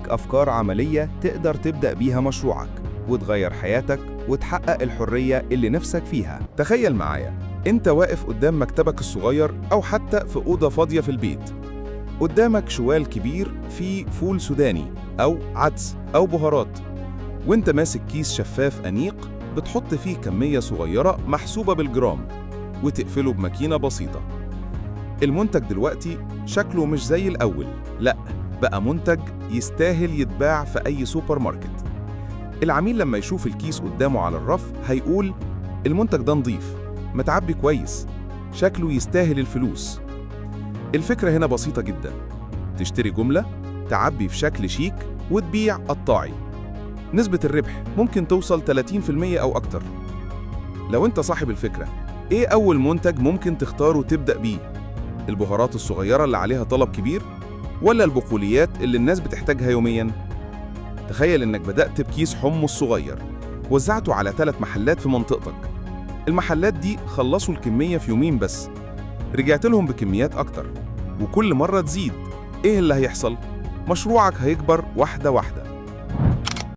أفكار عملية تقدر تبدأ بيها مشروعك وتغير حياتك وتحقق الحرية اللي نفسك فيها. تخيل معايا أنت واقف قدام مكتبك الصغير أو حتى في أوضة فاضية في البيت. قدامك شوال كبير فيه فول سوداني أو عدس أو بهارات، وأنت ماسك كيس شفاف أنيق بتحط فيه كمية صغيرة محسوبة بالجرام وتقفله بماكينة بسيطة. المنتج دلوقتي شكله مش زي الأول، لأ، بقى منتج يستاهل يتباع في أي سوبر ماركت. العميل لما يشوف الكيس قدامه على الرف هيقول المنتج ده نظيف، متعبي كويس، شكله يستاهل الفلوس. الفكرة هنا بسيطة جدا، تشتري جملة، تعبي في شكل شيك وتبيع قطاعي. نسبة الربح ممكن توصل 30% أو أكتر. لو أنت صاحب الفكرة، إيه أول منتج ممكن تختاره تبدأ بيه؟ البهارات الصغيرة اللي عليها طلب كبير؟ ولا البقوليات اللي الناس بتحتاجها يومياً؟ تخيل إنك بدأت بكيس حمص صغير، وزعته على 3 محلات في منطقتك. المحلات دي خلصوا الكمية في يومين بس، رجعت لهم بكميات أكتر، وكل مرة تزيد. إيه اللي هيحصل؟ مشروعك هيكبر واحدة واحدة.